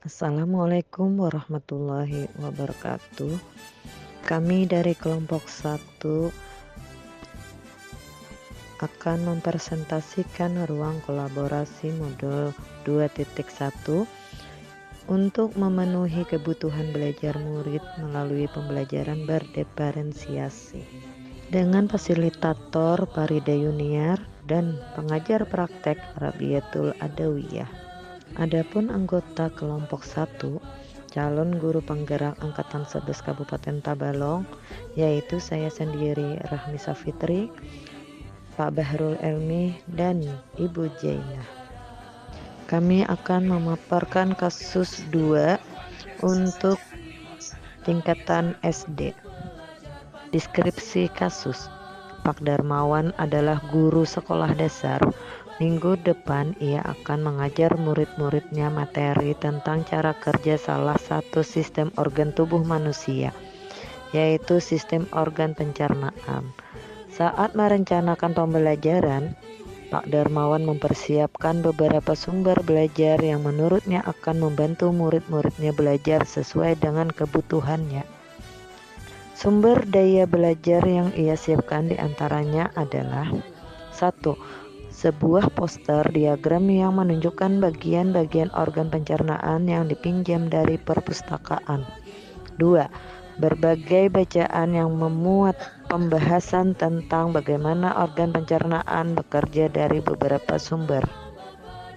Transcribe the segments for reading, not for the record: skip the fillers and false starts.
Assalamualaikum warahmatullahi wabarakatuh. Kami dari kelompok 1 akan mempresentasikan ruang kolaborasi modul 2.1 untuk memenuhi kebutuhan belajar murid melalui pembelajaran berdiferensiasi dengan fasilitator Farida Yuniar dan pengajar praktek Rabiatul Adawiyah. Adapun anggota kelompok 1, calon guru penggerak Angkatan 11 Kabupaten Tabalong, yaitu saya sendiri Rahmi Safitri, Pak Bahrul Elmi, dan Ibu Jainah. Kami akan memaparkan kasus 2 untuk tingkatan SD. Deskripsi kasus. Pak Darmawan adalah guru sekolah dasar. Minggu depan ia akan mengajar murid-muridnya materi tentang cara kerja salah satu sistem organ tubuh manusia, yaitu sistem organ pencernaan. Saat merencanakan pembelajaran, Pak Darmawan mempersiapkan beberapa sumber belajar yang menurutnya akan membantu murid-muridnya belajar sesuai dengan kebutuhannya. Sumber daya belajar yang ia siapkan diantaranya adalah 1. Sebuah poster diagram yang menunjukkan bagian-bagian organ pencernaan yang dipinjam dari perpustakaan. 2. Berbagai bacaan yang memuat pembahasan tentang bagaimana organ pencernaan bekerja dari beberapa sumber.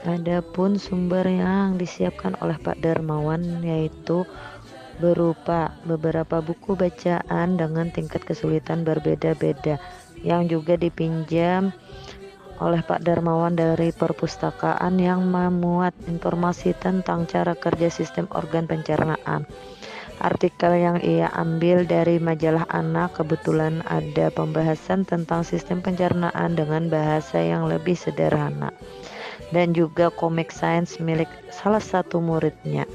Adapun sumber yang disiapkan oleh Pak Darmawan yaitu berupa beberapa buku bacaan dengan tingkat kesulitan berbeda-beda yang juga dipinjam oleh Pak Darmawan dari perpustakaan yang memuat informasi tentang cara kerja sistem organ pencernaan. Artikel yang ia ambil dari majalah Anak, kebetulan ada pembahasan tentang sistem pencernaan dengan bahasa yang lebih sederhana. Dan juga komik sains milik salah satu muridnya,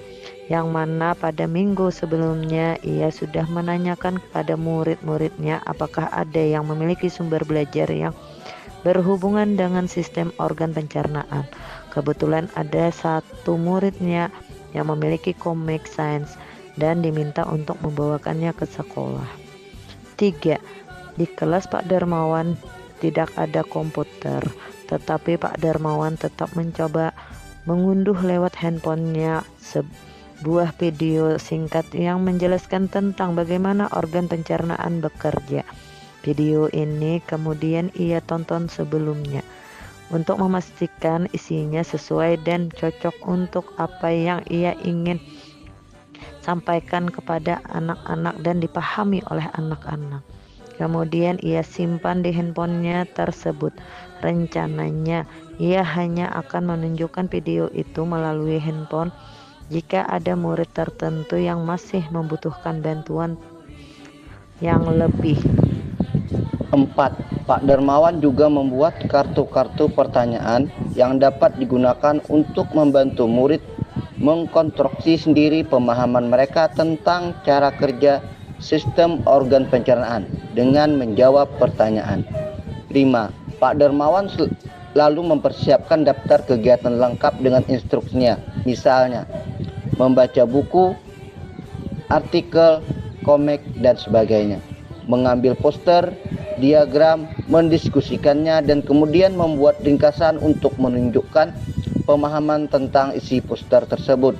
yang mana pada minggu sebelumnya ia sudah menanyakan kepada murid-muridnya apakah ada yang memiliki sumber belajar yang berhubungan dengan sistem organ pencernaan. Kebetulan ada satu muridnya yang memiliki komik sains dan diminta untuk membawakannya ke sekolah. 3. Di kelas Pak Darmawan tidak ada komputer, tetapi Pak Darmawan tetap mencoba mengunduh lewat handphonenya sebuah video singkat yang menjelaskan tentang bagaimana organ pencernaan bekerja. Video ini kemudian ia tonton sebelumnya untuk memastikan isinya sesuai dan cocok untuk apa yang ia ingin sampaikan kepada anak-anak dan dipahami oleh anak-anak. Kemudian ia simpan di handphonenya tersebut. Rencananya ia hanya akan menunjukkan video itu melalui handphone jika ada murid tertentu yang masih membutuhkan bantuan yang lebih. 4. Pak Darmawan juga membuat kartu-kartu pertanyaan yang dapat digunakan untuk membantu murid mengkonstruksi sendiri pemahaman mereka tentang cara kerja sistem organ pencernaan dengan menjawab pertanyaan. 5. Pak Darmawan lalu mempersiapkan daftar kegiatan lengkap dengan instruksinya, misalnya membaca buku, artikel, komik, dan sebagainya, mengambil poster, diagram, mendiskusikannya, dan kemudian membuat ringkasan untuk menunjukkan pemahaman tentang isi poster tersebut.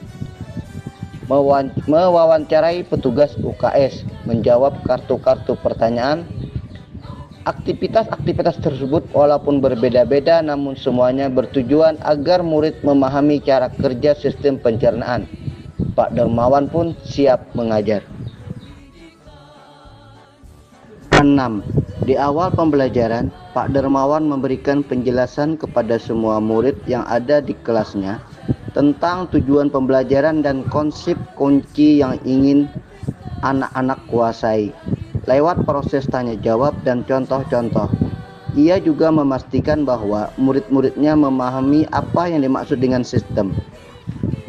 Mewawancarai petugas UKS, menjawab kartu-kartu pertanyaan. Aktivitas-aktivitas tersebut walaupun berbeda-beda namun semuanya bertujuan agar murid memahami cara kerja sistem pencernaan. Pak Darmawan pun siap mengajar. 6. Di awal pembelajaran, Pak Darmawan memberikan penjelasan kepada semua murid yang ada di kelasnya tentang tujuan pembelajaran dan konsep kunci yang ingin anak-anak kuasai lewat proses tanya jawab dan contoh-contoh. Ia juga memastikan bahwa murid-muridnya memahami apa yang dimaksud dengan sistem.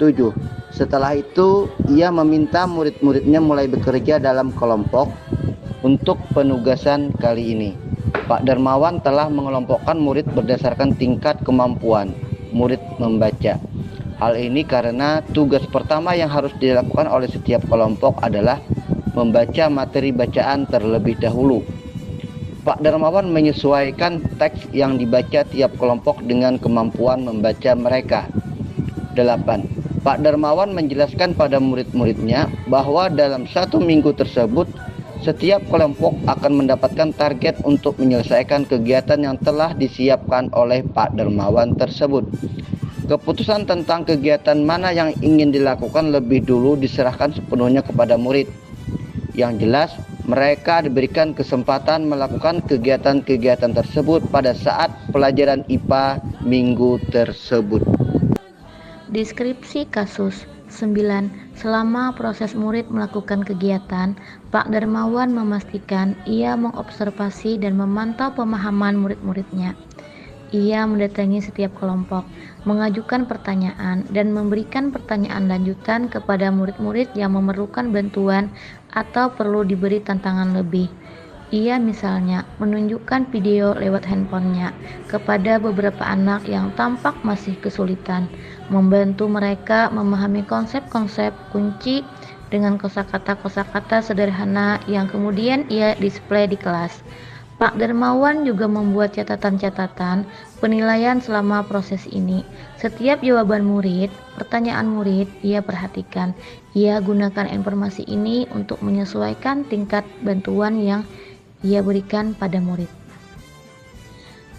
7. Setelah itu, ia meminta murid-muridnya mulai bekerja dalam kelompok. Untuk penugasan kali ini, Pak Darmawan telah mengelompokkan murid berdasarkan tingkat kemampuan murid membaca. Hal ini karena tugas pertama yang harus dilakukan oleh setiap kelompok adalah membaca materi bacaan terlebih dahulu. Pak Darmawan menyesuaikan teks yang dibaca tiap kelompok dengan kemampuan membaca mereka. 8. Pak Darmawan menjelaskan pada murid-muridnya bahwa dalam 1 minggu tersebut, setiap kelompok akan mendapatkan target untuk menyelesaikan kegiatan yang telah disiapkan oleh Pak Darmawan tersebut. Keputusan tentang kegiatan mana yang ingin dilakukan lebih dulu diserahkan sepenuhnya kepada murid. Yang jelas, mereka diberikan kesempatan melakukan kegiatan-kegiatan tersebut pada saat pelajaran IPA minggu tersebut. Deskripsi kasus 9. Selama proses murid melakukan kegiatan, Pak Darmawan memastikan ia mengobservasi dan memantau pemahaman murid-muridnya. Ia mendatangi setiap kelompok, mengajukan pertanyaan, dan memberikan pertanyaan lanjutan kepada murid-murid yang memerlukan bantuan atau perlu diberi tantangan lebih. Ia misalnya menunjukkan video lewat handphonenya kepada beberapa anak yang tampak masih kesulitan, membantu mereka memahami konsep-konsep kunci dengan kosakata-kosakata sederhana yang kemudian ia display di kelas. Pak Darmawan juga membuat catatan-catatan penilaian selama proses ini. Setiap jawaban murid, pertanyaan murid, ia perhatikan. Ia gunakan informasi ini untuk menyesuaikan tingkat bantuan yang ia berikan pada murid.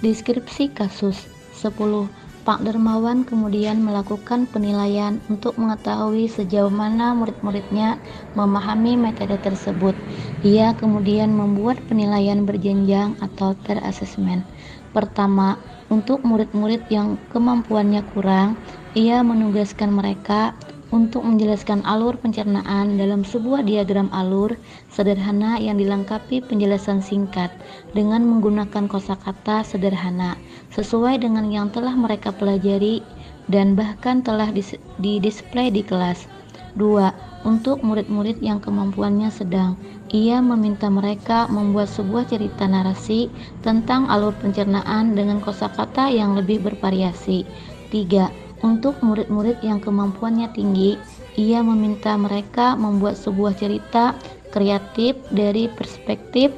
Deskripsi kasus 10. Pak Darmawan kemudian melakukan penilaian untuk mengetahui sejauh mana murid-muridnya memahami metode tersebut. Ia kemudian membuat penilaian berjenjang atau tier assessment. Pertama, untuk murid-murid yang kemampuannya kurang, ia menugaskan mereka untuk menjelaskan alur pencernaan dalam sebuah diagram alur sederhana yang dilengkapi penjelasan singkat dengan menggunakan kosakata sederhana sesuai dengan yang telah mereka pelajari dan bahkan telah didisplay di kelas. 2. Untuk murid-murid yang kemampuannya sedang, ia meminta mereka membuat sebuah cerita narasi tentang alur pencernaan dengan kosakata yang lebih bervariasi. 3. Untuk murid-murid yang kemampuannya tinggi, ia meminta mereka membuat sebuah cerita kreatif dari perspektif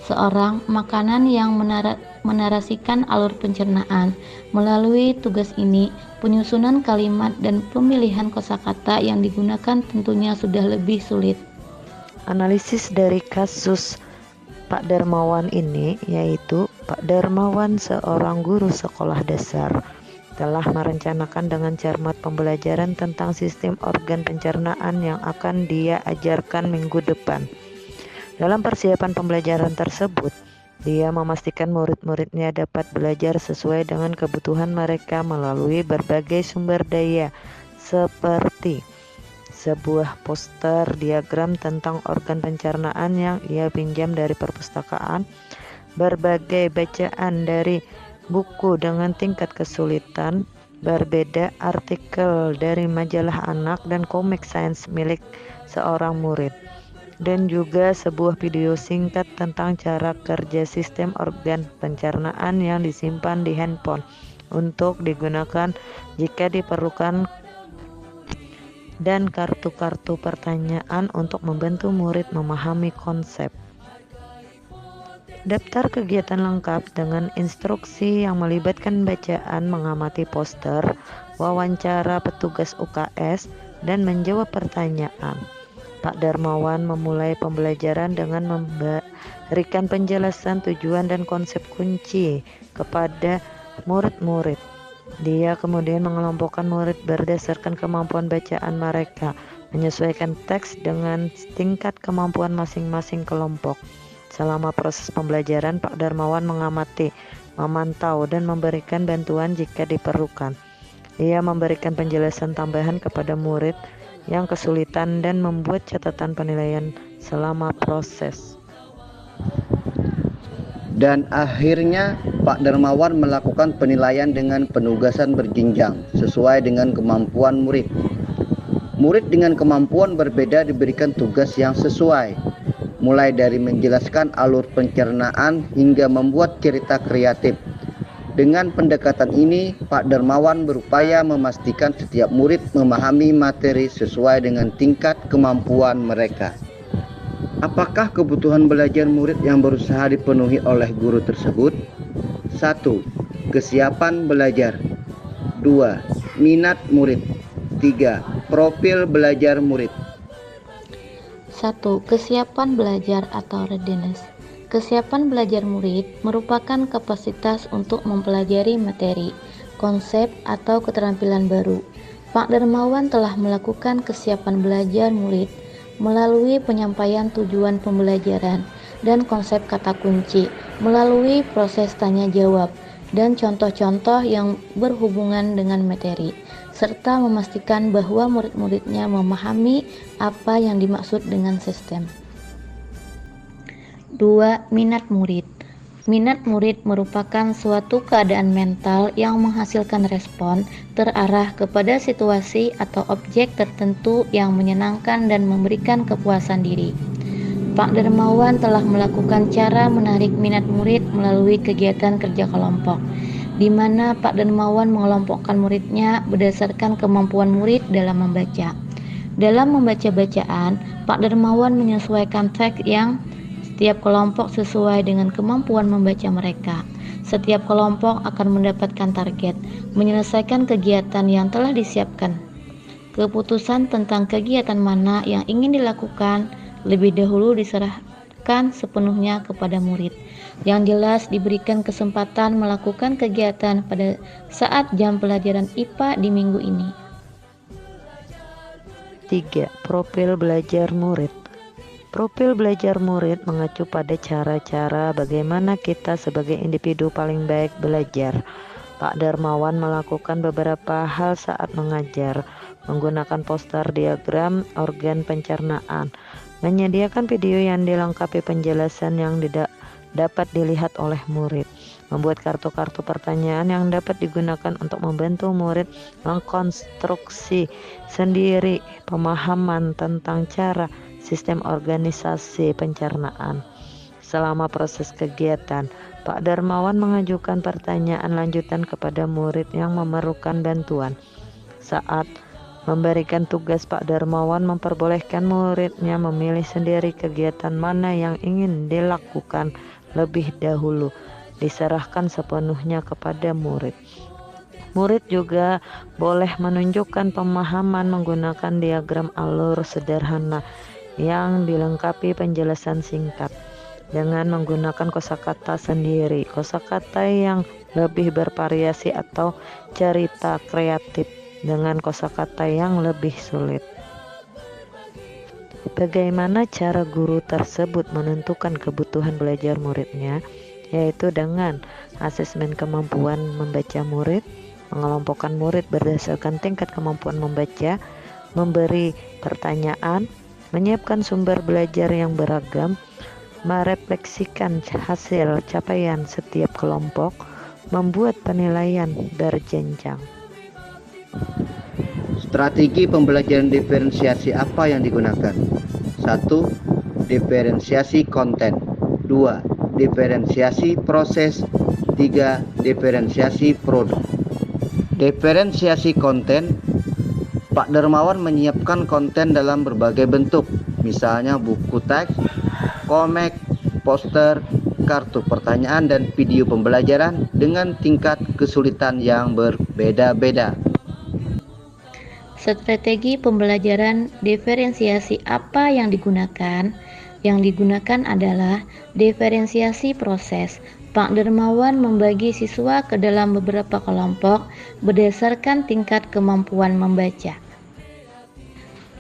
seorang makanan yang menarasikan alur pencernaan. Melalui tugas ini, penyusunan kalimat dan pemilihan kosakata yang digunakan tentunya sudah lebih sulit. Analisis dari kasus Pak Darmawan ini yaitu Pak Darmawan seorang guru sekolah dasar telah merencanakan dengan cermat pembelajaran tentang sistem organ pencernaan yang akan dia ajarkan minggu depan. Dalam persiapan pembelajaran tersebut, dia memastikan murid-muridnya dapat belajar sesuai dengan kebutuhan mereka melalui berbagai sumber daya seperti sebuah poster diagram tentang organ pencernaan yang ia pinjam dari perpustakaan, berbagai bacaan dari buku dengan tingkat kesulitan berbeda, artikel dari majalah anak dan komik sains milik seorang murid, dan juga sebuah video singkat tentang cara kerja sistem organ pencernaan yang disimpan di handphone untuk digunakan jika diperlukan, dan kartu-kartu pertanyaan untuk membantu murid memahami konsep. Daftar kegiatan lengkap dengan instruksi yang melibatkan bacaan, mengamati poster, wawancara petugas UKS, dan menjawab pertanyaan. Pak Darmawan memulai pembelajaran dengan memberikan penjelasan tujuan dan konsep kunci kepada murid-murid. Dia kemudian mengelompokkan murid berdasarkan kemampuan bacaan mereka, menyesuaikan teks dengan tingkat kemampuan masing-masing kelompok. Selama proses pembelajaran, Pak Darmawan mengamati, memantau, dan memberikan bantuan jika diperlukan. Ia memberikan penjelasan tambahan kepada murid yang kesulitan dan membuat catatan penilaian selama proses. Dan akhirnya Pak Darmawan melakukan penilaian dengan penugasan berjenjang sesuai dengan kemampuan murid. Murid dengan kemampuan berbeda diberikan tugas yang sesuai, mulai dari menjelaskan alur pencernaan hingga membuat cerita kreatif. Dengan pendekatan ini, Pak Dermawan berupaya memastikan setiap murid memahami materi sesuai dengan tingkat kemampuan mereka. Apakah kebutuhan belajar murid yang berusaha dipenuhi oleh guru tersebut? 1. Kesiapan belajar. 2. Minat murid. 3. Profil belajar murid. 1. Kesiapan belajar atau readiness. Kesiapan belajar murid merupakan kapasitas untuk mempelajari materi, konsep, atau keterampilan baru. Pak Dermawan telah melakukan kesiapan belajar murid melalui penyampaian tujuan pembelajaran dan konsep kata kunci, melalui proses tanya jawab, dan contoh-contoh yang berhubungan dengan materi, serta memastikan bahwa murid-muridnya memahami apa yang dimaksud dengan sistem. 2. Minat murid. Minat murid merupakan suatu keadaan mental yang menghasilkan respon terarah kepada situasi atau objek tertentu yang menyenangkan dan memberikan kepuasan diri. Pak Dermawan telah melakukan cara menarik minat murid melalui kegiatan kerja kelompok, di mana Pak Dermawan mengelompokkan muridnya berdasarkan kemampuan murid dalam membaca. Dalam membaca bacaan, Pak Dermawan menyesuaikan teks yang setiap kelompok sesuai dengan kemampuan membaca mereka. Setiap kelompok akan mendapatkan target, menyelesaikan kegiatan yang telah disiapkan. Keputusan tentang kegiatan mana yang ingin dilakukan lebih dahulu diserahkan sepenuhnya kepada murid. Yang jelas diberikan kesempatan melakukan kegiatan pada saat jam pelajaran IPA di minggu ini. 3. Profil belajar murid. Profil belajar murid mengacu pada cara-cara bagaimana kita sebagai individu paling baik belajar. Pak Dermawan melakukan beberapa hal saat mengajar, menggunakan poster diagram organ pencernaan, menyediakan video yang dilengkapi penjelasan yang dapat dilihat oleh murid, membuat kartu-kartu pertanyaan yang dapat digunakan untuk membantu murid mengkonstruksi sendiri pemahaman tentang cara sistem organisasi pencernaan. Selama proses kegiatan, Pak Dermawan mengajukan pertanyaan lanjutan kepada murid yang memerlukan bantuan. Saat memberikan tugas, Pak Dermawan memperbolehkan muridnya memilih sendiri kegiatan mana yang ingin dilakukan lebih dahulu, diserahkan sepenuhnya kepada murid. Murid juga boleh menunjukkan pemahaman menggunakan diagram alur sederhana yang dilengkapi penjelasan singkat dengan menggunakan kosakata sendiri, kosakata yang lebih bervariasi, atau cerita kreatif dengan kosakata yang lebih sulit. Bagaimana cara guru tersebut menentukan kebutuhan belajar muridnya? Yaitu dengan asesmen kemampuan membaca murid, mengelompokkan murid berdasarkan tingkat kemampuan membaca, memberi pertanyaan, menyiapkan sumber belajar yang beragam, merefleksikan hasil capaian setiap kelompok, membuat penilaian berjenjang. Strategi pembelajaran diferensiasi apa yang digunakan? 1. Diferensiasi konten. 2. Diferensiasi proses. 3. Diferensiasi produk. Diferensiasi konten. Pak Dermawan menyiapkan konten dalam berbagai bentuk, misalnya buku teks, komik, poster, kartu pertanyaan, dan video pembelajaran dengan tingkat kesulitan yang berbeda-beda. Strategi pembelajaran diferensiasi apa yang digunakan? Yang digunakan adalah diferensiasi proses. Pak Dermawan membagi siswa ke dalam beberapa kelompok berdasarkan tingkat kemampuan membaca.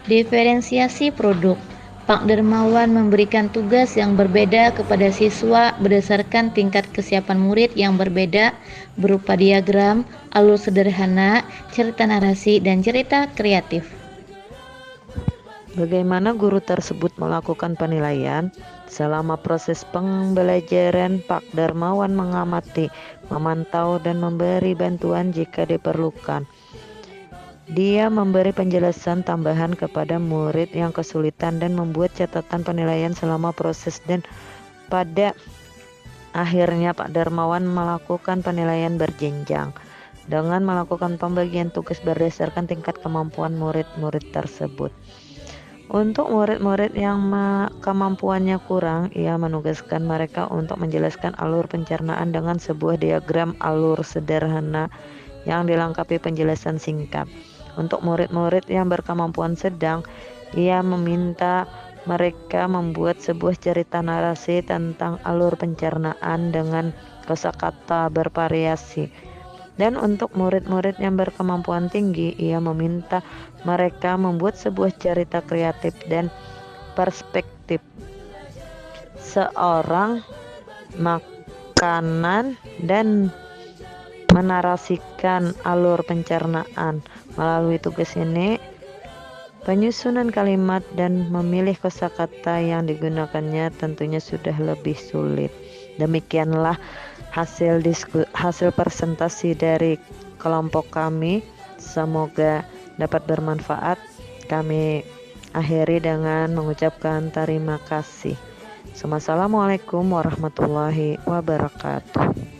Diferensiasi produk. Pak Dermawan memberikan tugas yang berbeda kepada siswa berdasarkan tingkat kesiapan murid yang berbeda, berupa diagram, alur sederhana, cerita narasi, dan cerita kreatif. Bagaimana guru tersebut melakukan penilaian? Selama proses pembelajaran, Pak Dermawan mengamati, memantau, dan memberi bantuan jika diperlukan. Dia memberi penjelasan tambahan kepada murid yang kesulitan dan membuat catatan penilaian selama proses, dan pada Akhirnya Pak Darmawan melakukan penilaian berjenjang dengan melakukan pembagian tugas berdasarkan tingkat kemampuan murid-murid tersebut. Untuk murid-murid yang kemampuannya kurang, ia menugaskan mereka untuk menjelaskan alur pencernaan dengan sebuah diagram alur sederhana yang dilengkapi penjelasan singkat. Untuk murid-murid yang berkemampuan sedang, ia meminta mereka membuat sebuah cerita narasi tentang alur pencernaan dengan kosakata bervariasi. Dan untuk murid-murid yang berkemampuan tinggi, ia meminta mereka membuat sebuah cerita kreatif dan perspektif seorang makanan dan menarasikan alur pencernaan. Melalui tugas ini, penyusunan kalimat dan memilih kosakata yang digunakannya tentunya sudah lebih sulit. Demikianlah hasil presentasi dari kelompok kami. Semoga dapat bermanfaat. Kami akhiri dengan mengucapkan terima kasih. Assalamualaikum warahmatullahi wabarakatuh.